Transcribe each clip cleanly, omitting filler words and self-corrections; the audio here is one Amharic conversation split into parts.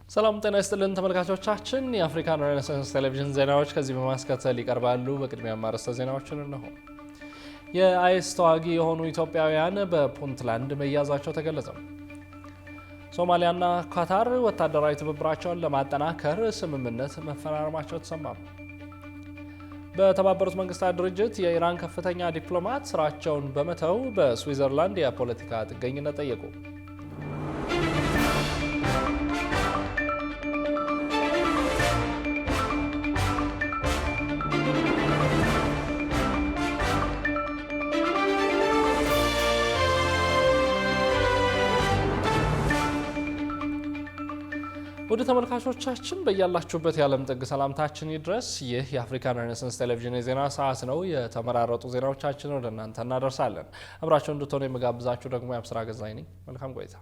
ሰላም ጤና ይስጥልን ተመልካቾቻችን፣ የአፍሪካ ሬኔሳንስ ቴሌቪዥን ዜናዎች ከዚህ በማስከተል ይቀርባሉ። በቅድሚያ ማርዕስተ ዜናዎችን እነሆ። የአይኤስ ተዋጊ የሆኑ ኢትዮጵያውያን በፑንትላንድ መያዛቸው ተገለጸ። ሶማሊያና ኳታር ወታደራዊ ትብብራቸውን ለማጠናከር ስምምነት መፈራረማቸው ተሰማ። በተባበሩት መንግስታት ድርጅት የኢራን ከፍተኛ ዲፕሎማት ስራቸውን በመተው በስዊዘርላንድ የፖለቲካ ጥገኝነት ጠየቁ። ወደ ተመልካቾቻችን በእያላችሁበት የዓለም ጥግ ሰላምታችን ይድረስ። ይህ የአፍሪካን ሬኔሳንስ ቴሌቪዥን የዜና ሰዓት ነው። የተመራረጡ ዜናዎቻችንን ወደ እናንተ እናደርሳለን። አብራችሁ እንድትሆኑ የምጋብዛችሁ ደግሞ የአብስራ ገዛኝ ነኝ። መልካም ቆይታ።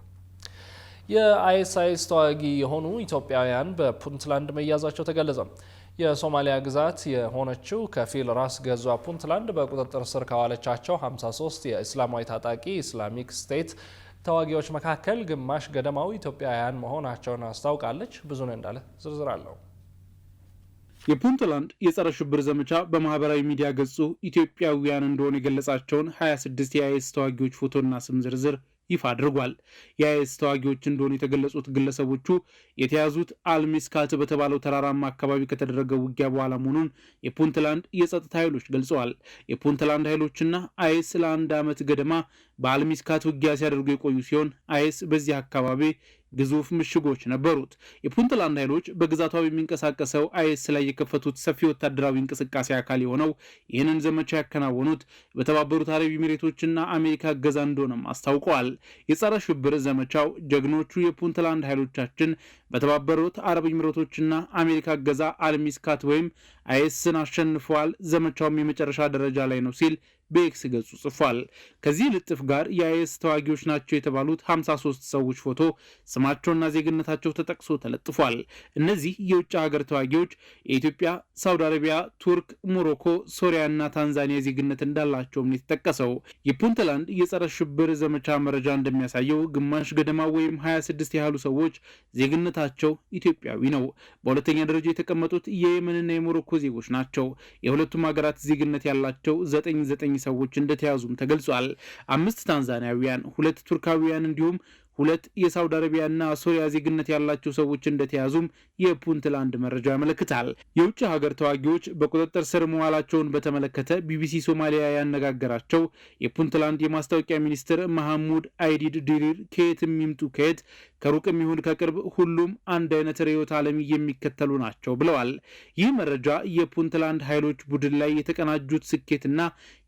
የአይኤስ ተዋጊ የሆኑ ኢትዮጵያውያን በፑንትላንድ መያዛቸው ተገለጸ። የሶማሊያ ግዛት የሆነችው ከፊል ራስ ገዟ ፑንትላንድ በቁጥጥር ስር ካዋለቻቸው 53 የእስላማዊ ታጣቂ ኢስላሚክ ስቴት ተዋጊዎች መካከል ግማሽ ገደማው ኢትዮጵያውያን መሆናቸውን አስታውቃለች። ብዙን እንዳለ ዝርዝር አለው። የፑንትላንድ የጸረ ሽብር ዘመቻ በማህበራዊ ሚዲያ ገጹ ኢትዮጵያውያን እንደሆኑ የገለጻቸውን 26 የአይኤስ ተዋጊዎች ፎቶና ስም ዝርዝር ይፋ አድርጓል። የአይኤስ ተዋጊዎች እንደሆኑ የተገለጹት ግለሰቦቹ የተያዙት አልሚስካት በተባለው ተራራማ አካባቢ ከተደረገው ውጊያ በኋላ መሆኑን የፑንትላንድ የጸጥታ ኃይሎች ገልጸዋል። የፑንትላንድ ኃይሎችና አይኤስ ለአንድ ዓመት ገደማ በአልሚስካት ውጊያ ሲያደርጉ የቆዩ ሲሆን አይኤስ በዚህ አካባቢ ግዙፍ ምሽጎች ነበሩት። የፑንትላንድ ኃይሎች በግዛቷ የሚንቀሳቀሰው አይኤስ ላይ የከፈቱት ሰፊ ወታደራዊ እንቅስቃሴ አካል የሆነው ይህንን ዘመቻ ያከናወኑት በተባበሩት አረብ ኤሚሬቶችና አሜሪካ እገዛ እንደሆነም አስታውቀዋል። የጸረ ሽብር ዘመቻው ጀግኖቹ የፑንትላንድ ኃይሎቻችን በተባበሩት አረብ ኤሚሬቶችና አሜሪካ እገዛ አልሚስካት ወይም አይኤስን አሸንፈዋል፣ ዘመቻውም የመጨረሻ ደረጃ ላይ ነው ሲል በኤክስ ገጹ ጽፏል። ከዚህ ልጥፍ ጋር የአይኤስ ተዋጊዎች ናቸው የተባሉት 53 ሰዎች ፎቶ፣ ስማቸውና ዜግነታቸው ተጠቅሶ ተለጥፏል። እነዚህ የውጭ ሀገር ተዋጊዎች የኢትዮጵያ፣ ሳውዲ አረቢያ፣ ቱርክ፣ ሞሮኮ፣ ሶሪያና ታንዛኒያ ዜግነት እንዳላቸውም የተጠቀሰው። የፑንትላንድ የጸረ ሽብር ዘመቻ መረጃ እንደሚያሳየው ግማሽ ገደማ ወይም 26 ያህሉ ሰዎች ዜግነታቸው ኢትዮጵያዊ ነው። በሁለተኛ ደረጃ የተቀመጡት የየመንና የሞሮኮ ዜጎች ናቸው። የሁለቱም ሀገራት ዜግነት ያላቸው 9 ሰዎች እንደተያዙም ተገልጿል። 5 ታንዛኒያውያን፣ 2 ቱርካውያን እንዲሁም 2 የሳውዲ አረቢያና ሶሪያ ዜግነት ያላቸው ሰዎች እንደተያዙም የፑንትላንድ መረጃ ያመለክታል። የውጭ ሀገር ተዋጊዎች በቁጥጥር ስር መዋላቸውን በተመለከተ ቢቢሲ ሶማሊያ ያነጋገራቸው የፑንትላንድ የማስታወቂያ ሚኒስትር መሐሙድ አይዲድ ዲሪር ከየትም ይምጡ ከየት ከሩቅም ይሁን ከቅርብ ሁሉም አንድ አይነት ርዕዮተ ዓለም የሚከተሉ ናቸው ብለዋል። ይህ መረጃ የፑንትላንድ ኃይሎች ቡድን ላይ የተቀናጁት ስኬትና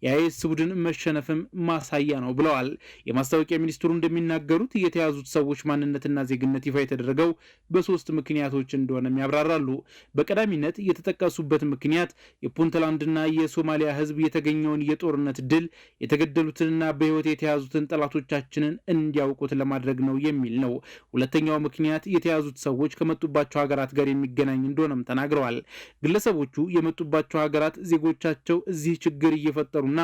የአይኤስ ቡድን መሸነፍም ማሳያ ነው ብለዋል። የማስታወቂያ ሚኒስትሩ እንደሚናገሩት የተያዙት ሰዎች ማንነትና ዜግነት ይፋ የተደረገው በ3 ምክንያቶች እንደሆነም ያብራራሉ። በቀዳሚነት የተጠቀሱበት ምክንያት የፑንትላንድና የሶማሊያ ሕዝብ የተገኘውን የጦርነት ድል የተገደሉትንና በሕይወት የተያዙትን ጠላቶቻችንን እንዲያውቁት ለማድረግ ነው የሚል ነው። ሁለተኛው ምክንያት የተያዙት ሰዎች ከመጡባቸው ሀገራት ጋር የሚገናኝ እንደሆነም ተናግረዋል። ግለሰቦቹ የመጡባቸው ሀገራት ዜጎቻቸው እዚህ ችግር እየፈጠሩና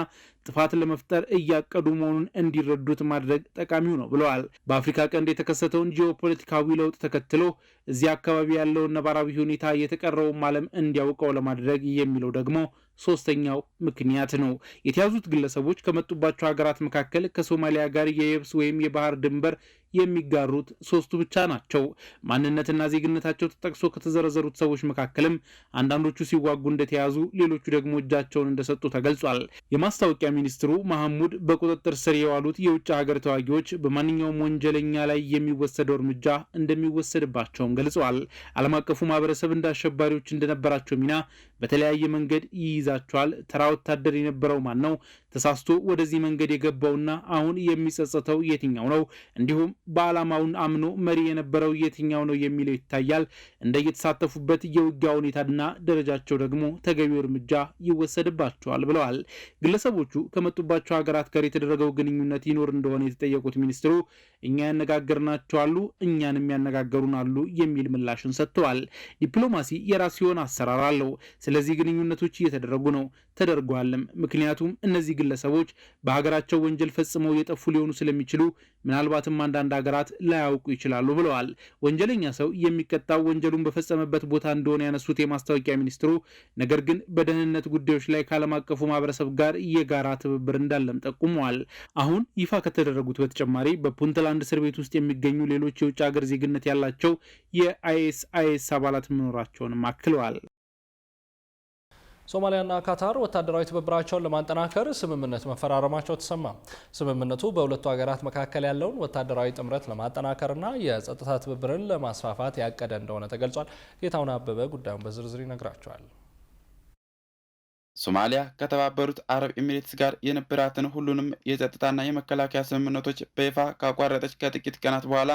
ጥፋት ለመፍጠር እያቀዱ መሆኑን እንዲረዱት ማድረግ ጠቃሚው ነው ብለዋል። በአፍሪካ ቀንድ የተከሰተውን ጂኦፖለቲካዊ ለውጥ ተከትሎ እዚህ አካባቢ ያለውን ነባራዊ ሁኔታ የተቀረውም ዓለም እንዲያውቀው ለማድረግ የሚለው ደግሞ ሶስተኛው ምክንያት ነው። የተያዙት ግለሰቦች ከመጡባቸው ሀገራት መካከል ከሶማሊያ ጋር የየብስ ወይም የባህር ድንበር የሚጋሩት 3ቱ ብቻ ናቸው። ማንነትና ዜግነታቸው ተጠቅሶ ከተዘረዘሩት ሰዎች መካከልም አንዳንዶቹ ሲዋጉ እንደተያዙ፣ ሌሎቹ ደግሞ እጃቸውን እንደሰጡ ተገልጿል። የማስታወቂያ ሚኒስትሩ መሐሙድ በቁጥጥር ስር የዋሉት የውጭ ሀገር ተዋጊዎች በማንኛውም ወንጀለኛ ላይ የሚወሰደው እርምጃ እንደሚወሰድባቸውም ገልጸዋል። ዓለም አቀፉ ማህበረሰብ እንደ አሸባሪዎች እንደነበራቸው ሚና በተለያየ መንገድ ይይዛቸዋል። ተራ ወታደር የነበረው ማን ነው? ተሳስቶ ወደዚህ መንገድ የገባውና አሁን የሚጸጸተው የትኛው ነው? እንዲሁም በዓላማውን አምኖ መሪ የነበረው የትኛው ነው የሚለው ይታያል። እንደየተሳተፉበት የውጊያ ሁኔታና ደረጃቸው ደግሞ ተገቢው እርምጃ ይወሰድባቸዋል ብለዋል። ግለሰቦቹ ከመጡባቸው ሀገራት ጋር የተደረገው ግንኙነት ይኖር እንደሆነ የተጠየቁት ሚኒስትሩ እኛ ያነጋገርናቸው አሉ፣ እኛንም ያነጋገሩን አሉ የሚል ምላሽን ሰጥተዋል። ዲፕሎማሲ የራሱ የሆነ አሰራር አለው። ስለዚህ ግንኙነቶች እየተደረጉ ነው፣ ተደርጓልም። ምክንያቱም እነዚህ ግለሰቦች በሀገራቸው ወንጀል ፈጽመው የጠፉ ሊሆኑ ስለሚችሉ ምናልባትም አንዳንድ ሀገራት ላያውቁ ይችላሉ ብለዋል። ወንጀለኛ ሰው የሚቀጣው ወንጀሉን በፈጸመበት ቦታ እንደሆነ ያነሱት የማስታወቂያ ሚኒስትሩ ነገር ግን በደህንነት ጉዳዮች ላይ ከዓለም አቀፉ ማህበረሰብ ጋር የጋራ ትብብር እንዳለም ጠቁመዋል። አሁን ይፋ ከተደረጉት በተጨማሪ በፑንትላንድ እስር ቤት ውስጥ የሚገኙ ሌሎች የውጭ ሀገር ዜግነት ያላቸው የአይኤስ አባላት መኖራቸውንም አክለዋል። ሶማሊያና ካታር ወታደራዊ ትብብራቸውን ለማጠናከር ስምምነት መፈራረማቸው ተሰማ። ስምምነቱ በሁለቱ ሀገራት መካከል ያለውን ወታደራዊ ጥምረት ለማጠናከርና የጸጥታ ትብብርን ለማስፋፋት ያቀደ እንደሆነ ተገልጿል። ጌታውን አበበ ጉዳዩን በዝርዝር ይነግራቸዋል። ሶማሊያ ከተባበሩት አረብ ኤሚሬትስ ጋር የነበራትን ሁሉንም የጸጥታና የመከላከያ ስምምነቶች በይፋ ካቋረጠች ከጥቂት ቀናት በኋላ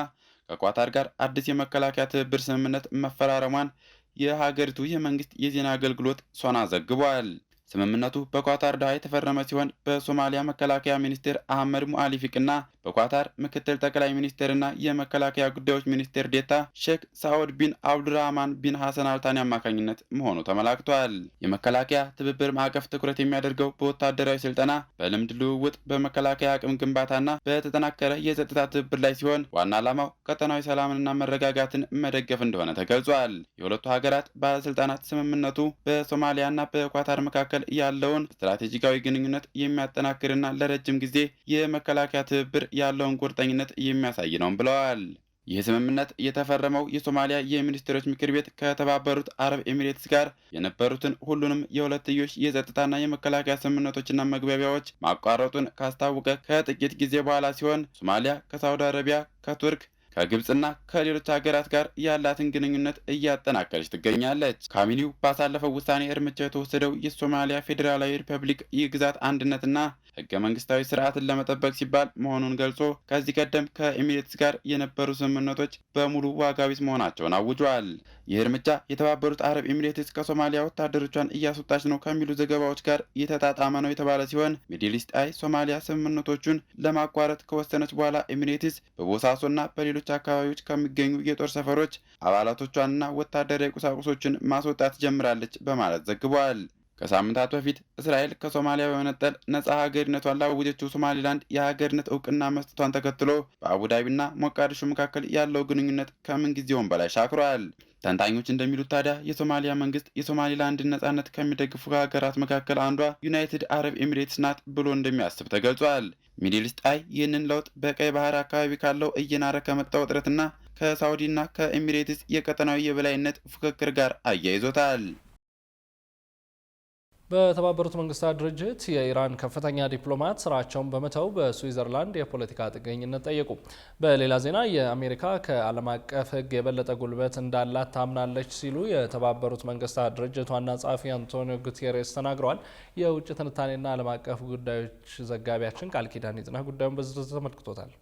ከኳታር ጋር አዲስ የመከላከያ ትብብር ስምምነት መፈራረሟን የሀገሪቱ የመንግስት የዜና አገልግሎት ሶና ዘግቧል። ስምምነቱ በኳታር ዶሃ የተፈረመ ሲሆን በሶማሊያ መከላከያ ሚኒስቴር አህመድ ሙአሊፊቅና በኳታር ምክትል ጠቅላይ ሚኒስቴርና የመከላከያ ጉዳዮች ሚኒስቴር ዴታ ሼክ ሳዑድ ቢን አብዱራህማን ቢን ሐሰን አልታኒ አማካኝነት መሆኑ ተመላክቷል። የመከላከያ ትብብር ማዕቀፍ ትኩረት የሚያደርገው በወታደራዊ ስልጠና፣ በልምድ ልውውጥ፣ በመከላከያ አቅም ግንባታና በተጠናከረ የጸጥታ ትብብር ላይ ሲሆን ዋና ዓላማው ቀጠናዊ ሰላምንና መረጋጋትን መደገፍ እንደሆነ ተገልጿል። የሁለቱ ሀገራት ባለስልጣናት ስምምነቱ በሶማሊያና በኳታር መካከል ያለውን ስትራቴጂካዊ ግንኙነት የሚያጠናክርና ለረጅም ጊዜ የመከላከያ ትብብር ያለውን ቁርጠኝነት የሚያሳይ ነው ብለዋል። ይህ ስምምነት የተፈረመው የሶማሊያ የሚኒስትሮች ምክር ቤት ከተባበሩት አረብ ኤሚሬትስ ጋር የነበሩትን ሁሉንም የሁለትዮሽ የጸጥታና የመከላከያ ስምምነቶችና መግባቢያዎች ማቋረጡን ካስታወቀ ከጥቂት ጊዜ በኋላ ሲሆን ሶማሊያ ከሳውዲ አረቢያ፣ ከቱርክ ከግብጽና ከሌሎች ሀገራት ጋር ያላትን ግንኙነት እያጠናከረች ትገኛለች። ካቢኔው ባሳለፈው ውሳኔ እርምጃ የተወሰደው የሶማሊያ ፌዴራላዊ ሪፐብሊክ የግዛት አንድነትና ህገ መንግስታዊ ስርዓትን ለመጠበቅ ሲባል መሆኑን ገልጾ ከዚህ ቀደም ከኤሚሬትስ ጋር የነበሩ ስምምነቶች በሙሉ ዋጋ ቢስ መሆናቸውን አውጇል። ይህ እርምጃ የተባበሩት አረብ ኤሚሬትስ ከሶማሊያ ወታደሮቿን እያስወጣች ነው ከሚሉ ዘገባዎች ጋር የተጣጣመ ነው የተባለ ሲሆን ሚድል ኢስት አይ ሶማሊያ ስምምነቶቹን ለማቋረጥ ከወሰነች በኋላ ኤሚሬትስ በቦሳሶና በሌሎች አካባቢዎች ከሚገኙ የጦር ሰፈሮች አባላቶቿንና ወታደራዊ ቁሳቁሶችን ማስወጣት ጀምራለች በማለት ዘግቧል። ከሳምንታት በፊት እስራኤል ከሶማሊያ በመነጠል ነጻ ሀገርነቷን ላወጀችው ሶማሊላንድ የሀገርነት እውቅና መስጠቷን ተከትሎ በአቡዳቢና ሞቃዲሾ መካከል ያለው ግንኙነት ከምን ጊዜውም በላይ ሻክሯል። ተንታኞች እንደሚሉት ታዲያ የሶማሊያ መንግስት የሶማሊላንድን ነጻነት ከሚደግፉ ሀገራት መካከል አንዷ ዩናይትድ አረብ ኤሚሬትስ ናት ብሎ እንደሚያስብ ተገልጿል። ሚድል ኢስት አይ ይህንን ለውጥ በቀይ ባህር አካባቢ ካለው እየናረ ከመጣው ውጥረትና ከሳውዲና ከኤሚሬትስ የቀጠናዊ የበላይነት ፉክክር ጋር አያይዞታል። በተባበሩት መንግስታት ድርጅት የኢራን ከፍተኛ ዲፕሎማት ስራቸውን በመተው በስዊዘርላንድ የፖለቲካ ጥገኝነት ጠየቁ። በሌላ ዜና የአሜሪካ ከዓለም አቀፍ ሕግ የበለጠ ጉልበት እንዳላት ታምናለች ሲሉ የተባበሩት መንግስታት ድርጅት ዋና ጸሐፊ አንቶኒዮ ጉቴሬስ ተናግረዋል። የውጭ ትንታኔና ዓለም አቀፍ ጉዳዮች ዘጋቢያችን ቃል ኪዳን ይጽና ጉዳዩን በዝርዝር ተመልክቶታል።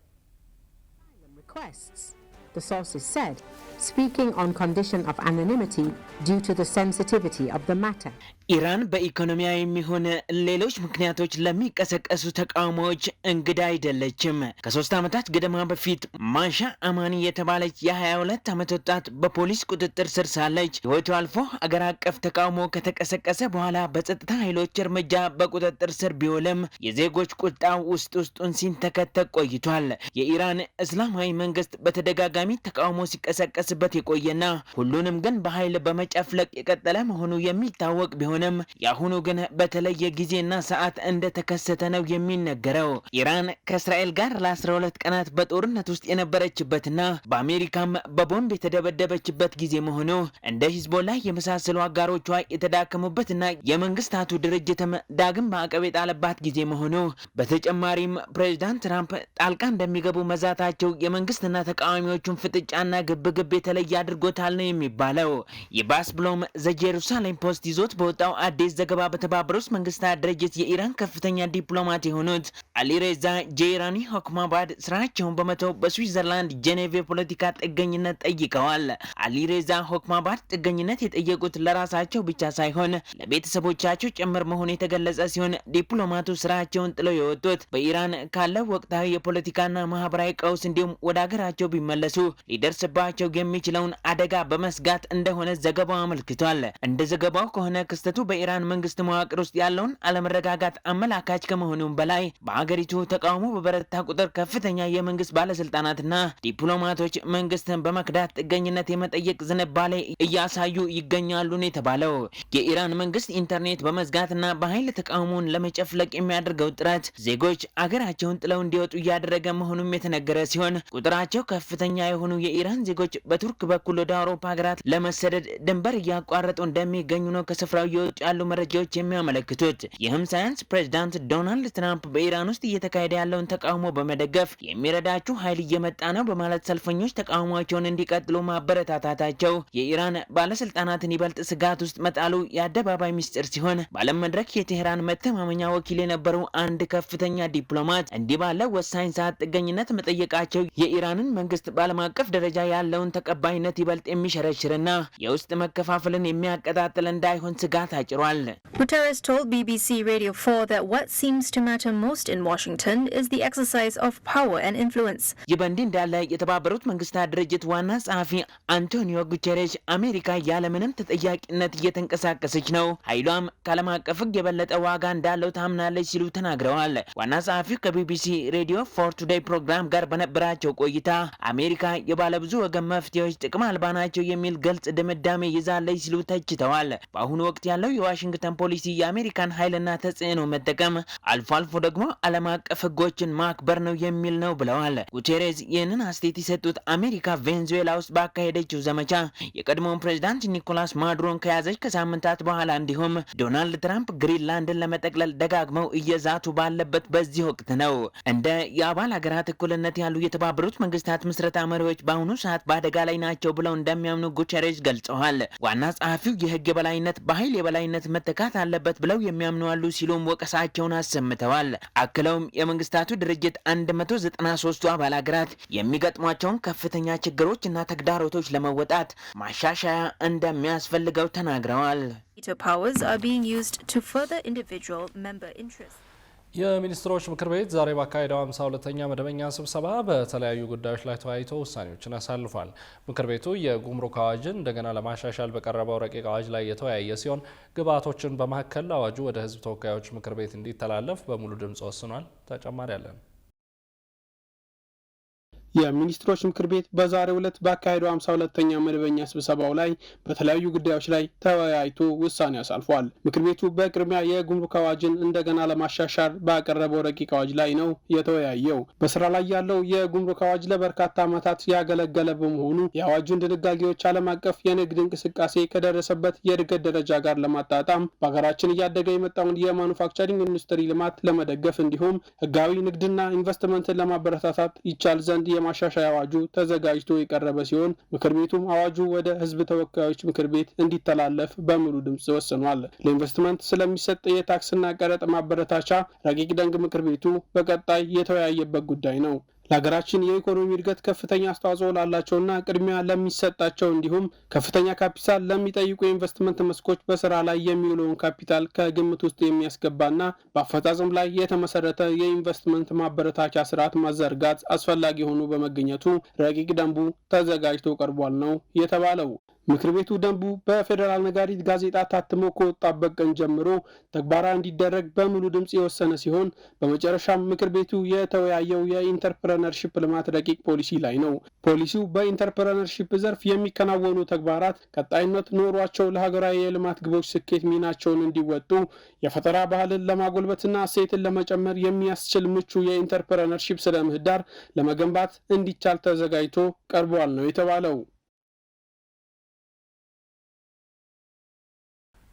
The sources said, speaking on condition of anonymity due to the sensitivity of the matter. ኢራን በኢኮኖሚያ የሚሆን ሌሎች ምክንያቶች ለሚቀሰቀሱ ተቃውሞዎች እንግዳ አይደለችም። ከ3 ዓመታት ገደማ በፊት ማሻ አማኒ የተባለች የ22 ዓመት ወጣት በፖሊስ ቁጥጥር ስር ሳለች ሕይወቱ አልፎ አገር አቀፍ ተቃውሞ ከተቀሰቀሰ በኋላ በጸጥታ ኃይሎች እርምጃ በቁጥጥር ስር ቢውልም የዜጎች ቁጣ ውስጥ ውስጡን ሲንተከተክ ቆይቷል። የኢራን እስላማዊ መንግስት በተደጋጋሚ ተቃውሞ ሲቀሰቀስበት የቆየና ሁሉንም ግን በኃይል በመጨፍለቅ የቀጠለ መሆኑ የሚታወቅ ቢሆን የአሁኑ ግን በተለየ ጊዜና ሰዓት እንደተከሰተ ነው የሚነገረው። ኢራን ከእስራኤል ጋር ለ12 ቀናት በጦርነት ውስጥ የነበረችበትና በአሜሪካም በቦምብ የተደበደበችበት ጊዜ መሆኑ እንደ ሂዝቦላ የመሳሰሉ አጋሮቿ የተዳከሙበትና የመንግስታቱ ድርጅትም ዳግም ማዕቀብ የጣለባት ጊዜ መሆኑ በተጨማሪም ፕሬዚዳንት ትራምፕ ጣልቃ እንደሚገቡ መዛታቸው የመንግስትና ተቃዋሚዎቹን ፍጥጫና ግብግብ የተለየ አድርጎታል ነው የሚባለው። ይባስ ብሎም ዘጄሩሳሌም ፖስት ይዞት በወጣው አዲስ ዘገባ በተባበሩት መንግስታት ድርጅት የኢራን ከፍተኛ ዲፕሎማት የሆኑት አሊሬዛ ጄራኒ ሆክማባድ ስራቸውን በመተው በስዊዘርላንድ ጄኔቭ የፖለቲካ ጥገኝነት ጠይቀዋል። አሊሬዛ ሆክማባድ ጥገኝነት የጠየቁት ለራሳቸው ብቻ ሳይሆን ለቤተሰቦቻቸው ጭምር መሆኑ የተገለጸ ሲሆን ዲፕሎማቱ ስራቸውን ጥለው የወጡት በኢራን ካለው ወቅታዊ የፖለቲካና ማህበራዊ ቀውስ እንዲሁም ወደ ሀገራቸው ቢመለሱ ሊደርስባቸው የሚችለውን አደጋ በመስጋት እንደሆነ ዘገባው አመልክቷል። እንደ ዘገባው ከሆነ ክስተቱ ክስተቱ በኢራን መንግስት መዋቅር ውስጥ ያለውን አለመረጋጋት አመላካች ከመሆኑም በላይ በአገሪቱ ተቃውሞ በበረታ ቁጥር ከፍተኛ የመንግስት ባለስልጣናትና ዲፕሎማቶች መንግስትን በመክዳት ጥገኝነት የመጠየቅ ዝንባሌ እያሳዩ ይገኛሉ ነው የተባለው። የኢራን መንግስት ኢንተርኔት በመዝጋትና በኃይል ተቃውሞውን ለመጨፍለቅ የሚያደርገው ጥረት ዜጎች አገራቸውን ጥለው እንዲወጡ እያደረገ መሆኑም የተነገረ ሲሆን ቁጥራቸው ከፍተኛ የሆኑ የኢራን ዜጎች በቱርክ በኩል ወደ አውሮፓ ሀገራት ለመሰደድ ድንበር እያቋረጡ እንደሚገኙ ነው ከስፍራው እየወጡ ያሉ መረጃዎች የሚያመለክቱት። ይህም ሳያንስ ፕሬዚዳንት ዶናልድ ትራምፕ በኢራን ውስጥ እየተካሄደ ያለውን ተቃውሞ በመደገፍ የሚረዳችሁ ኃይል እየመጣ ነው በማለት ሰልፈኞች ተቃውሟቸውን እንዲቀጥሉ ማበረታታታቸው የኢራን ባለስልጣናትን ይበልጥ ስጋት ውስጥ መጣሉ የአደባባይ ሚስጥር ሲሆን በዓለም መድረክ የቴህራን መተማመኛ ወኪል የነበሩ አንድ ከፍተኛ ዲፕሎማት እንዲህ ባለ ወሳኝ ሰዓት ጥገኝነት መጠየቃቸው የኢራንን መንግስት በዓለም አቀፍ ደረጃ ያለውን ተቀባይነት ይበልጥ የሚሸረሽርና የውስጥ መከፋፈልን የሚያቀጣጥል እንዳይሆን ስጋት አጭሯል። Guterres told BBC Radio 4 that what seems to matter most in Washington is the exercise of power and influence. ይህ በእንዲህ እንዳለ የተባበሩት መንግስታት ድርጅት ዋና ጸሐፊ አንቶኒዮ ጉተሬስ አሜሪካ ያለምንም ተጠያቂነት እየተንቀሳቀሰች ነው፣ ኃይሏም ከዓለም አቀፍ ሕግ የበለጠ ዋጋ እንዳለው ታምናለች ሲሉ ተናግረዋል። ዋና ጸሐፊው ከቢቢሲ ሬዲዮ ፎር ቱዴይ ፕሮግራም ጋር በነበራቸው ቆይታ አሜሪካ የባለብዙ ወገን መፍትሄዎች ጥቅም አልባ ናቸው የሚል ግልጽ ድምዳሜ ይዛለች ሲሉ ተችተዋል። በአሁኑ ወቅት ያለው የዋሽንግተን ፖሊሲ የአሜሪካን ኃይልና ተጽዕኖ መጠቀም አልፎ አልፎ ደግሞ ዓለም አቀፍ ሕጎችን ማክበር ነው የሚል ነው ብለዋል። ጉቴሬዝ ይህንን አስተያየት የሰጡት አሜሪካ ቬንዙዌላ ውስጥ ባካሄደችው ዘመቻ የቀድሞውን ፕሬዚዳንት ኒኮላስ ማዱሮን ከያዘች ከሳምንታት በኋላ እንዲሁም ዶናልድ ትራምፕ ግሪንላንድን ለመጠቅለል ደጋግመው እየዛቱ ባለበት በዚህ ወቅት ነው። እንደ የአባል ሀገራት እኩልነት ያሉ የተባበሩት መንግስታት ምስረታ መሪዎች በአሁኑ ሰዓት በአደጋ ላይ ናቸው ብለው እንደሚያምኑ ጉተሬዝ ገልጸዋል። ዋና ጸሐፊው የህግ የበላይነት በኃይል የበላይነት መተካት አለበት ብለው የሚያምኑ አሉ ሲሉም ወቀሳቸውን አሰምተዋል። አክለውም የመንግስታቱ ድርጅት 193ቱ አባል ሀገራት የሚገጥሟቸውን ከፍተኛ ችግሮች እና ተግዳሮቶች ለመወጣት ማሻሻያ እንደሚያስፈልገው ተናግረዋል። Veto powers are being used to further individual member interests. የሚኒስትሮች ምክር ቤት ዛሬ ባካሄደው 52ኛ መደበኛ ስብሰባ በተለያዩ ጉዳዮች ላይ ተወያይቶ ውሳኔዎችን አሳልፏል። ምክር ቤቱ የጉምሩክ አዋጅን እንደገና ለማሻሻል በቀረበው ረቂቅ አዋጅ ላይ የተወያየ ሲሆን ግብዓቶችን በማከል አዋጁ ወደ ህዝብ ተወካዮች ምክር ቤት እንዲተላለፍ በሙሉ ድምጽ ወስኗል። ተጨማሪ አለን። የሚኒስትሮች ምክር ቤት በዛሬው ዕለት ባካሄደው 52ኛ መደበኛ ስብሰባው ላይ በተለያዩ ጉዳዮች ላይ ተወያይቶ ውሳኔ አሳልፏል። ምክር ቤቱ በቅድሚያ የጉምሩክ አዋጅን እንደገና ለማሻሻል ባቀረበው ረቂቅ አዋጅ ላይ ነው የተወያየው። በስራ ላይ ያለው የጉምሩክ አዋጅ ለበርካታ ዓመታት ያገለገለ በመሆኑ የአዋጁን ድንጋጌዎች ዓለም አቀፍ የንግድ እንቅስቃሴ ከደረሰበት የእድገት ደረጃ ጋር ለማጣጣም በሀገራችን እያደገ የመጣውን የማኑፋክቸሪንግ ኢንዱስትሪ ልማት ለመደገፍ እንዲሁም ህጋዊ ንግድና ኢንቨስትመንትን ለማበረታታት ይቻል ዘንድ የማሻሻያ አዋጁ ተዘጋጅቶ የቀረበ ሲሆን ምክር ቤቱም አዋጁ ወደ ህዝብ ተወካዮች ምክር ቤት እንዲተላለፍ በሙሉ ድምጽ ወስኗል። ለኢንቨስትመንት ስለሚሰጥ የታክስና ቀረጥ ማበረታቻ ረቂቅ ደንብ ምክር ቤቱ በቀጣይ የተወያየበት ጉዳይ ነው። ለሀገራችን የኢኮኖሚ እድገት ከፍተኛ አስተዋጽኦ ላላቸውና ቅድሚያ ለሚሰጣቸው እንዲሁም ከፍተኛ ካፒታል ለሚጠይቁ የኢንቨስትመንት መስኮች በስራ ላይ የሚውለውን ካፒታል ከግምት ውስጥ የሚያስገባና በአፈጻጸም ላይ የተመሰረተ የኢንቨስትመንት ማበረታቻ ስርዓት ማዘርጋት አስፈላጊ ሆኖ በመገኘቱ ረቂቅ ደንቡ ተዘጋጅቶ ቀርቧል ነው የተባለው። ምክር ቤቱ ደንቡ በፌዴራል ነጋሪት ጋዜጣ ታትሞ ከወጣበት ቀን ጀምሮ ተግባራዊ እንዲደረግ በሙሉ ድምጽ የወሰነ ሲሆን በመጨረሻም ምክር ቤቱ የተወያየው የኢንተርፕረነርሺፕ ልማት ረቂቅ ፖሊሲ ላይ ነው። ፖሊሲው በኢንተርፕረነርሺፕ ዘርፍ የሚከናወኑ ተግባራት ቀጣይነት ኖሯቸው ለሀገራዊ የልማት ግቦች ስኬት ሚናቸውን እንዲወጡ የፈጠራ ባህልን ለማጎልበትና እሴትን ለመጨመር የሚያስችል ምቹ የኢንተርፕረነርሺፕ ስነ ምህዳር ለመገንባት እንዲቻል ተዘጋጅቶ ቀርቧል ነው የተባለው።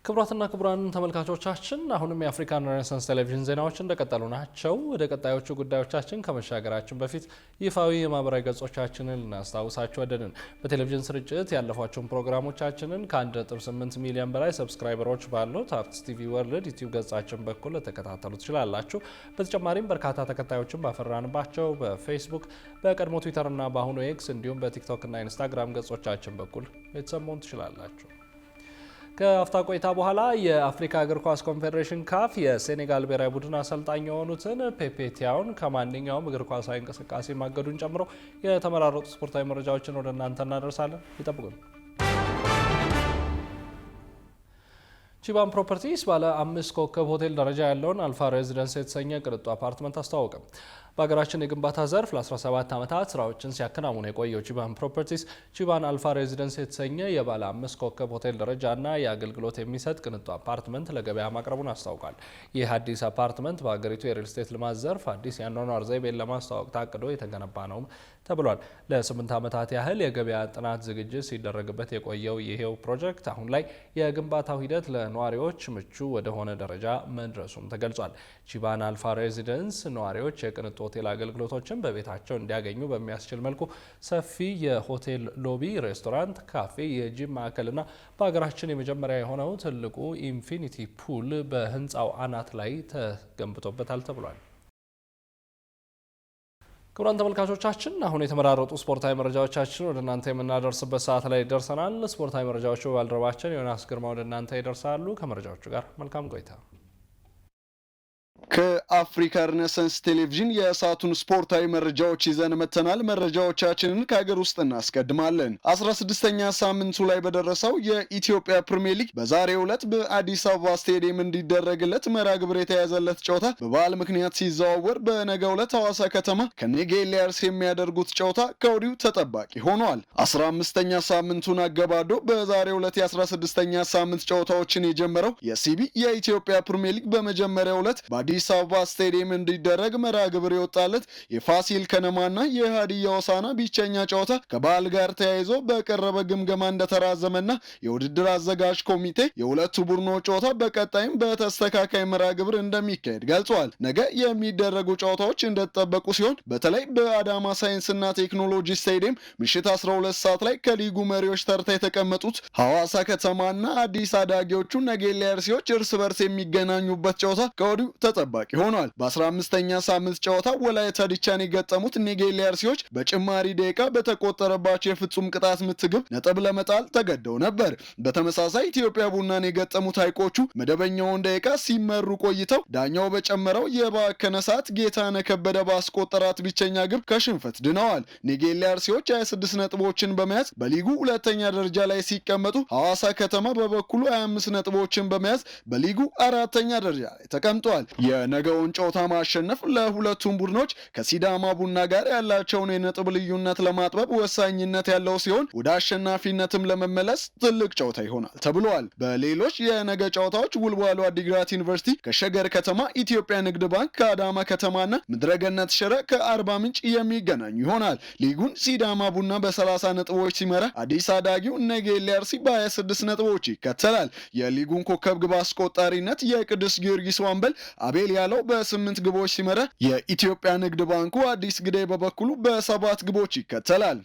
ክቡራትና ክቡራን ተመልካቾቻችን አሁንም የአፍሪካን ሬኔሳንስ ቴሌቪዥን ዜናዎች እንደቀጠሉ ናቸው። ወደ ቀጣዮቹ ጉዳዮቻችን ከመሻገራችን በፊት ይፋዊ የማህበራዊ ገጾቻችንን ልናስታውሳችሁ ወደድን። በቴሌቪዥን ስርጭት ያለፏቸውን ፕሮግራሞቻችንን ከ1.8 ሚሊዮን በላይ ሰብስክራይበሮች ባሉት አርትስ ቲቪ ወርልድ ዩቲዩብ ገጻችን በኩል ልትከታተሉ ትችላላችሁ። በተጨማሪም በርካታ ተከታዮችን ባፈራንባቸው በፌስቡክ፣ በቀድሞ ትዊተር እና በአሁኑ ኤክስ እንዲሁም በቲክቶክ እና ኢንስታግራም ገጾቻችን በኩል ልትሰሙን ትችላላችሁ። ከአፍታ ቆይታ በኋላ የአፍሪካ እግር ኳስ ኮንፌዴሬሽን ካፍ የሴኔጋል ብሔራዊ ቡድን አሰልጣኝ የሆኑትን ፔፔ ቲያውን ከማንኛውም እግር ኳሳዊ እንቅስቃሴ ማገዱን ጨምሮ የተመራረጡ ስፖርታዊ መረጃዎችን ወደ እናንተ እናደርሳለን። ይጠብቁን። ቺባን ፕሮፐርቲስ ባለ 5 ኮከብ ሆቴል ደረጃ ያለውን አልፋ ሬዚደንስ የተሰኘ ቅንጡ አፓርትመንት አስተዋወቀ። በሀገራችን የግንባታ ዘርፍ ለ17 ዓመታት ስራዎችን ሲያከናውን የቆየው ቺባን ፕሮፐርቲስ ቺባን አልፋ ሬዚደንስ የተሰኘ የባለ 5 ኮከብ ሆቴል ደረጃና የአገልግሎት የሚሰጥ ቅንጡ አፓርትመንት ለገበያ ማቅረቡን አስታውቋል። ይህ አዲስ አፓርትመንት በሀገሪቱ የሪል ስቴት ልማት ዘርፍ አዲስ የአኗኗር ዘይቤን ለማስተዋወቅ ታቅዶ የተገነባ ነው ተብሏል። ለ8 ዓመታት ያህል የገበያ ጥናት ዝግጅት ሲደረግበት የቆየው ይሄው ፕሮጀክት አሁን ላይ የግንባታው ሂደት ለነዋሪዎች ምቹ ወደሆነ ደረጃ መድረሱም ተገልጿል። ቺባን አልፋ ሬዚደንስ ነዋሪዎች የቅንጡ ሆቴል አገልግሎቶችን በቤታቸው እንዲያገኙ በሚያስችል መልኩ ሰፊ የሆቴል ሎቢ፣ ሬስቶራንት፣ ካፌ፣ የጂም ማዕከልና በሀገራችን የመጀመሪያ የሆነው ትልቁ ኢንፊኒቲ ፑል በህንፃው አናት ላይ ተገንብቶበታል ተብሏል። ክቡራን ተመልካቾቻችን አሁን የተመራረጡ ስፖርታዊ መረጃዎቻችን ወደ እናንተ የምናደርስበት ሰዓት ላይ ደርሰናል። ስፖርታዊ መረጃዎቹ ባልደረባችን ዮናስ ግርማ ወደ እናንተ ይደርሳሉ። ከመረጃዎቹ ጋር መልካም ቆይታ። ከአፍሪካ ሪኔሳንስ ቴሌቪዥን የሰዓቱን ስፖርታዊ መረጃዎች ይዘን መተናል። መረጃዎቻችንን ከሀገር ውስጥ እናስቀድማለን። 16ኛ ሳምንቱ ላይ በደረሰው የኢትዮጵያ ፕሪሚየር ሊግ በዛሬው ዕለት በአዲስ አበባ ስቴዲየም እንዲደረግለት መርሃ ግብር የተያዘለት ጨዋታ በበዓል ምክንያት ሲዘዋወር በነገው ዕለት ሐዋሳ ከተማ ከኔጌሌ አርሲ የሚያደርጉት ጨዋታ ከወዲሁ ተጠባቂ ሆኗል። 15ኛ ሳምንቱን አገባዶ በዛሬው ዕለት የ16ኛ ሳምንት ጨዋታዎችን የጀመረው የሲቢ የኢትዮጵያ ፕሪሚየር ሊግ በመጀመሪያው ዕለት አዲስ አበባ ስቴዲየም እንዲደረግ መርሃ ግብር የወጣለት የፋሲል ከነማና የሃዲያ ሆሳዕና ብቸኛ ጨዋታ ከበዓል ጋር ተያይዞ በቀረበ ግምገማ እንደተራዘመና የውድድር አዘጋጅ ኮሚቴ የሁለቱ ቡድኖች ጨዋታ በቀጣይም በተስተካካይ መርሃ ግብር እንደሚካሄድ ገልጿል። ነገ የሚደረጉ ጨዋታዎች እንደተጠበቁ ሲሆን በተለይ በአዳማ ሳይንስና ቴክኖሎጂ ስቴዲየም ምሽት 12 ሰዓት ላይ ከሊጉ መሪዎች ተርታ የተቀመጡት ሐዋሳ ከተማና አዲስ አዳጊዎቹ ነጌሌ አርሲዎች እርስ በርስ የሚገናኙበት ጨዋታ ከወዲሁ ተጠባቂ ሆኗል። በ15ኛ ሳምንት ጨዋታ ወላይታ ዲቻን የገጠሙት ኔጌሌ አርሲዎች በጭማሪ ደቂቃ በተቆጠረባቸው የፍጹም ቅጣት ምት ግብ ነጥብ ለመጣል ተገደው ነበር። በተመሳሳይ ኢትዮጵያ ቡናን የገጠሙት ሀይቆቹ መደበኛውን ደቂቃ ሲመሩ ቆይተው ዳኛው በጨመረው የባከነ ሰዓት ጌታነህ ከበደ ባስቆጠራት ብቸኛ ግብ ከሽንፈት ድነዋል። ኔጌሌ አርሲዎች 26 ነጥቦችን በመያዝ በሊጉ ሁለተኛ ደረጃ ላይ ሲቀመጡ፣ ሐዋሳ ከተማ በበኩሉ 25 ነጥቦችን በመያዝ በሊጉ አራተኛ ደረጃ ላይ ተቀምጠዋል። የነገውን ጨዋታ ማሸነፍ ለሁለቱም ቡድኖች ከሲዳማ ቡና ጋር ያላቸውን የነጥብ ልዩነት ለማጥበብ ወሳኝነት ያለው ሲሆን ወደ አሸናፊነትም ለመመለስ ትልቅ ጨዋታ ይሆናል ተብሏል። በሌሎች የነገ ጨዋታዎች ውልዋሎ አዲግራት ዩኒቨርሲቲ ከሸገር ከተማ፣ ኢትዮጵያ ንግድ ባንክ ከአዳማ ከተማና ምድረገነት ሽረ ከአርባ ምንጭ የሚገናኙ ይሆናል። ሊጉን ሲዳማ ቡና በ30 ነጥቦች ሲመራ፣ አዲስ አዳጊው ነጌሌ አርሲ በ26 ነጥቦች ይከተላል። የሊጉን ኮከብ ግብ አስቆጣሪነት የቅዱስ ጊዮርጊስ ዋንበል አቤል ያለው በ8 ግቦች ሲመራ፣ የኢትዮጵያ ንግድ ባንኩ አዲስ ግዳይ በበኩሉ በ7 ግቦች ይከተላል።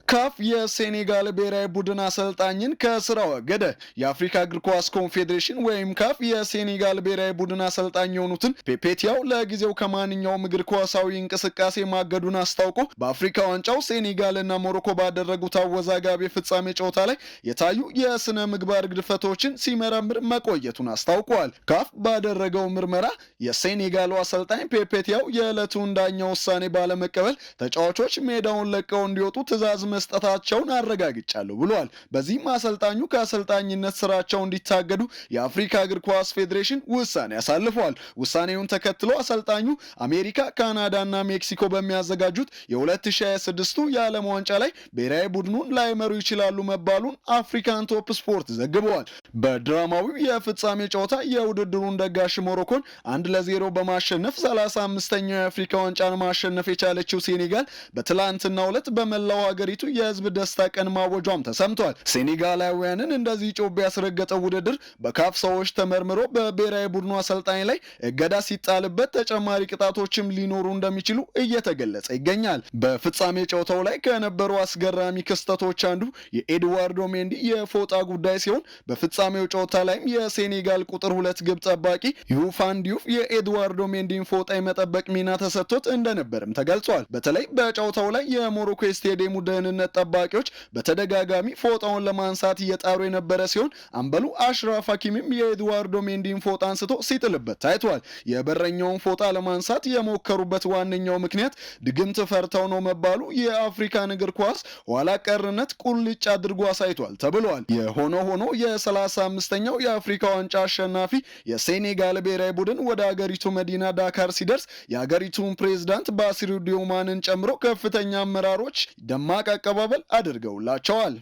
ካፍ የሴኔጋል ብሔራዊ ቡድን አሰልጣኝን ከስራው አገደ። የአፍሪካ እግር ኳስ ኮንፌዴሬሽን ወይም ካፍ የሴኔጋል ብሔራዊ ቡድን አሰልጣኝ የሆኑትን ፔፔቲያው ለጊዜው ከማንኛውም እግር ኳሳዊ እንቅስቃሴ ማገዱን አስታውቆ በአፍሪካ ዋንጫው ሴኔጋልና ሞሮኮ ባደረጉት አወዛጋቢ ፍጻሜ ጨዋታ ላይ የታዩ የስነ ምግባር ግድፈቶችን ሲመረምር መቆየቱን አስታውቋል። ካፍ ባደረገው ምርመራ የሴኔጋሉ አሰልጣኝ ፔፔቲያው የዕለቱን ዳኛ ውሳኔ ባለመቀበል ተጫዋቾች ሜዳውን ለቀው እንዲወጡ ትዕዛዝ መስጠታቸውን አረጋግጫለሁ ብሏል። በዚህም አሰልጣኙ ከአሰልጣኝነት ስራቸው እንዲታገዱ የአፍሪካ እግር ኳስ ፌዴሬሽን ውሳኔ አሳልፏል። ውሳኔውን ተከትሎ አሰልጣኙ አሜሪካ፣ ካናዳና ሜክሲኮ በሚያዘጋጁት የ2026ቱ የዓለም ዋንጫ ላይ ብሔራዊ ቡድኑን ላይመሩ ይችላሉ መባሉን አፍሪካን ቶፕ ስፖርት ዘግበዋል። በድራማዊው የፍጻሜ ጨዋታ የውድድሩን ደጋሽ ሞሮኮን 1-0 በማሸነፍ 35ኛው የአፍሪካ ዋንጫን ማሸነፍ የቻለችው ሴኔጋል በትላንትናው ዕለት በመላው ሀገሪቱ የህዝብ ደስታ ቀን ማወጇም ተሰምቷል። ሴኔጋላውያንን እንደዚህ ጮቤ ያስረገጠው ውድድር በካፍ ሰዎች ተመርምሮ በብሔራዊ ቡድኑ አሰልጣኝ ላይ እገዳ ሲጣልበት ተጨማሪ ቅጣቶችም ሊኖሩ እንደሚችሉ እየተገለጸ ይገኛል። በፍጻሜ ጨዋታው ላይ ከነበሩ አስገራሚ ክስተቶች አንዱ የኤድዋርዶ ሜንዲ የፎጣ ጉዳይ ሲሆን በፍጻሜው ጨዋታ ላይም የሴኔጋል ቁጥር 2 ግብ ጠባቂ ዩፋን ዲዩፍ የኤድዋርዶ ሜንዲን ፎጣ የመጠበቅ ሚና ተሰጥቶት እንደነበርም ተገልጿል። በተለይ በጨዋታው ላይ የሞሮኮ ስቴዲየሙ ደህንነት የደህንነት ጠባቂዎች በተደጋጋሚ ፎጣውን ለማንሳት እየጣሩ የነበረ ሲሆን አምበሉ አሽራፍ ሐኪምም የኤድዋርዶ ሜንዲን ፎጣ አንስቶ ሲጥልበት ታይቷል። የበረኛውን ፎጣ ለማንሳት የሞከሩበት ዋነኛው ምክንያት ድግምት ፈርተው ነው መባሉ የአፍሪካን እግር ኳስ ኋላ ቀርነት ቁልጭ አድርጎ አሳይቷል ተብሏል። የሆነ ሆኖ የ35ኛው የአፍሪካ ዋንጫ አሸናፊ የሴኔጋል ብሔራዊ ቡድን ወደ አገሪቱ መዲና ዳካር ሲደርስ የአገሪቱን ፕሬዝዳንት ባሲሩ ዲዮማንን ጨምሮ ከፍተኛ አመራሮች ደማቅ አቀባበል አድርገውላቸዋል።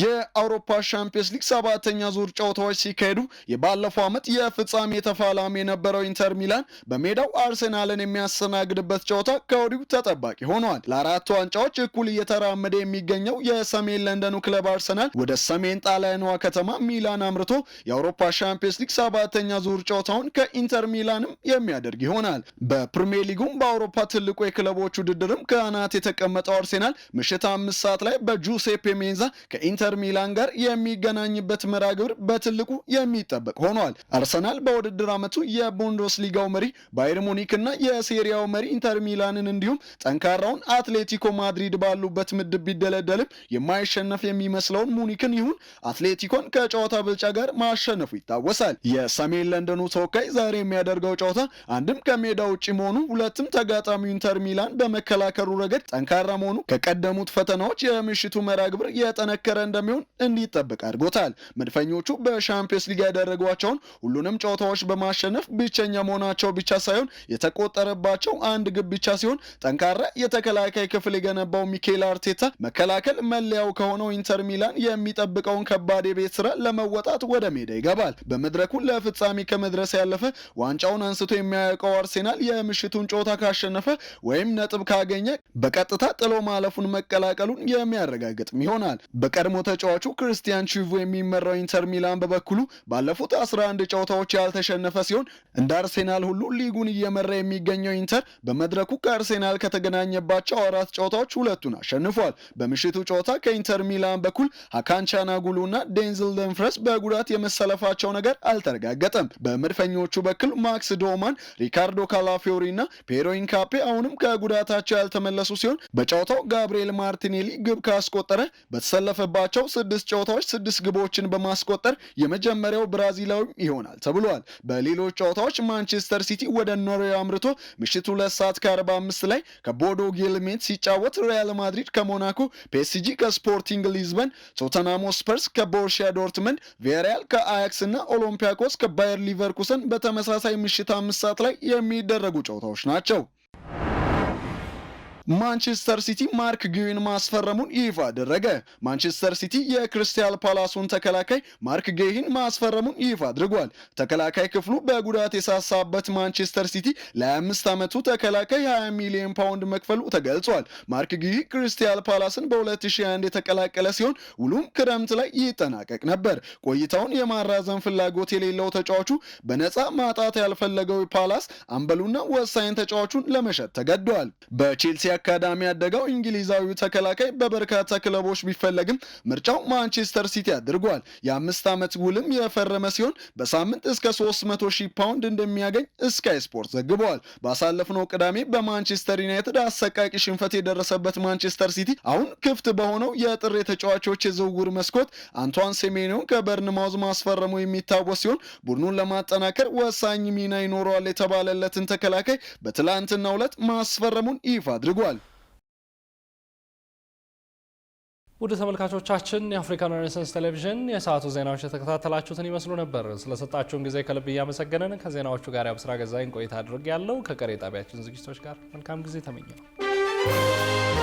የአውሮፓ ሻምፒየንስ ሊግ 7ኛ ዙር ጨዋታዎች ሲካሄዱ የባለፈው ዓመት የፍጻሜ ተፋላሚ የነበረው ኢንተር ሚላን በሜዳው አርሴናልን የሚያስተናግድበት ጨዋታ ከወዲሁ ተጠባቂ ሆኗል። ለአራቱ ዋንጫዎች እኩል እየተራመደ የሚገኘው የሰሜን ለንደኑ ክለብ አርሰናል ወደ ሰሜን ጣሊያኗ ከተማ ሚላን አምርቶ የአውሮፓ ሻምፒየንስ ሊግ 7ኛ ዙር ጨዋታውን ከኢንተር ሚላንም የሚያደርግ ይሆናል። በፕሪሚየር ሊጉም በአውሮፓ ትልቁ የክለቦች ውድድርም ከአናት የተቀመጠው አርሴናል ምሽት 5 ሰዓት ላይ በጁሴፔ ሜንዛ ከኢንተር ሚላን ጋር የሚገናኝበት መርሃ ግብር በትልቁ የሚጠበቅ ሆኗል። አርሰናል በውድድር ዓመቱ የቡንደስሊጋው መሪ ባየር ሙኒክ እና የሴሪያው መሪ ኢንተር ሚላንን እንዲሁም ጠንካራውን አትሌቲኮ ማድሪድ ባሉበት ምድብ ቢደለደልም የማይሸነፍ የሚመስለውን ሙኒክን ይሁን አትሌቲኮን ከጨዋታ ብልጫ ጋር ማሸነፉ ይታወሳል። የሰሜን ለንደኑ ተወካይ ዛሬ የሚያደርገው ጨዋታ አንድም ከሜዳ ውጭ መሆኑ፣ ሁለትም ተጋጣሚው ኢንተር ሚላን በመከላከሉ ረገድ ጠንካራ መሆኑ ከቀደሙት ፈተናዎች የምሽቱ መርሃ ግብር የጠነከረ እንደሚሆን እንዲጠበቅ አድርጎታል። መድፈኞቹ በሻምፒየንስ ሊግ ያደረጓቸውን ሁሉንም ጨዋታዎች በማሸነፍ ብቸኛ መሆናቸው ብቻ ሳይሆን የተቆጠረባቸው አንድ ግብ ብቻ ሲሆን ጠንካራ የተከላካይ ክፍል የገነባው ሚኬል አርቴታ መከላከል መለያው ከሆነው ኢንተር ሚላን የሚጠብቀውን ከባድ የቤት ስራ ለመወጣት ወደ ሜዳ ይገባል። በመድረኩ ለፍጻሜ ከመድረስ ያለፈ ዋንጫውን አንስቶ የሚያውቀው አርሴናል የምሽቱን ጨዋታ ካሸነፈ ወይም ነጥብ ካገኘ በቀጥታ ጥሎ ማለፉን መቀላቀሉን የሚያረጋግጥም ይሆናል። በቀድሞ ተጫዋቹ ክርስቲያን ቺቩ የሚመራው ኢንተር ሚላን በበኩሉ ባለፉት 11 ጨዋታዎች ያልተሸነፈ ሲሆን እንደ አርሴናል ሁሉ ሊጉን እየመራ የሚገኘው ኢንተር በመድረኩ ከአርሴናል ከተገናኘባቸው 4 ጨዋታዎች 2ቱን አሸንፏል። በምሽቱ ጨዋታ ከኢንተር ሚላን በኩል ሃካን ቻናጉሉ እና ዴንዝል ደንፍረስ በጉዳት የመሰለፋቸው ነገር አልተረጋገጠም። በመድፈኞቹ በኩል ማክስ ዶማን፣ ሪካርዶ ካላፊዮሪ እና ፔሮ ኢንካፔ አሁንም ከጉዳታቸው ያልተመለሱ ሲሆን በጨዋታው ጋብሪኤል ማርቲኔሊ ግብ ካስቆጠረ በተሰለፈባቸው 6 ጨዋታዎች 6 ግቦችን በማስቆጠር የመጀመሪያው ብራዚላዊ ይሆናል ተብሏል። በሌሎች ጨዋታዎች ማንቸስተር ሲቲ ወደ ኖርዌይ አምርቶ ምሽቱ 2:45 ላይ ከቦዶ ጊልሜት ሲጫወት፣ ሪያል ማድሪድ ከሞናኮ፣ ፒኤስጂ ከስፖርቲንግ ሊዝበን፣ ቶተንሃም ስፐርስ ከቦሩሲያ ዶርትመንድ፣ ቪያሪያል ከአያክስ እና ኦሎምፒያኮስ ከባየር ሊቨርኩሰን በተመሳሳይ ምሽት 5 ሰዓት ላይ የሚደረጉ ጨዋታዎች ናቸው። ማንቸስተር ሲቲ ማርክ ጊዩን ማስፈረሙን ይፋ አደረገ። ማንቸስተር ሲቲ የክሪስታል ፓላሱን ተከላካይ ማርክ ጌሂን ማስፈረሙን ይፋ አድርጓል። ተከላካይ ክፍሉ በጉዳት የሳሳበት ማንቸስተር ሲቲ ለ25 ዓመቱ ተከላካይ 20 ሚሊዮን ፓውንድ መክፈሉ ተገልጿል። ማርክ ጊሂ ክሪስታል ፓላስን በ2021 የተቀላቀለ ሲሆን ውሉም ክረምት ላይ ይጠናቀቅ ነበር። ቆይታውን የማራዘም ፍላጎት የሌለው ተጫዋቹ በነፃ ማጣት ያልፈለገው ፓላስ አምበሉና ወሳኝ ተጫዋቹን ለመሸጥ ተገዷል። በቼልሲ አካዳሚ ያደገው እንግሊዛዊው ተከላካይ በበርካታ ክለቦች ቢፈለግም ምርጫው ማንቸስተር ሲቲ አድርጓል። የ5 ዓመት ውልም የፈረመ ሲሆን በሳምንት እስከ 300,000 ፓውንድ እንደሚያገኝ ስካይ ስፖርት ዘግቧል። ባሳለፍነው ቅዳሜ በማንቸስተር ዩናይትድ አሰቃቂ ሽንፈት የደረሰበት ማንቸስተር ሲቲ አሁን ክፍት በሆነው የጥር የተጫዋቾች የዝውውር መስኮት አንቷን ሴሜኒዮን ከበርንማውዝ ማስፈረሙ የሚታወስ ሲሆን ቡድኑን ለማጠናከር ወሳኝ ሚና ይኖረዋል የተባለለትን ተከላካይ በትላንትናው ዕለት ማስፈረሙን ይፋ አድርጓል። ውድ ተመልካቾቻችን የአፍሪካን ሬኔሳንስ ቴሌቪዥን የሰዓቱ ዜናዎች የተከታተላችሁትን ይመስሉ ነበር። ስለሰጣችሁን ጊዜ ከልብ እያመሰገንን ከዜናዎቹ ጋር ያብስራ ገዛኝ ቆይታ አድርጌያለሁ። ከቀሪ ጣቢያችን ዝግጅቶች ጋር መልካም ጊዜ ተመኘ ነው።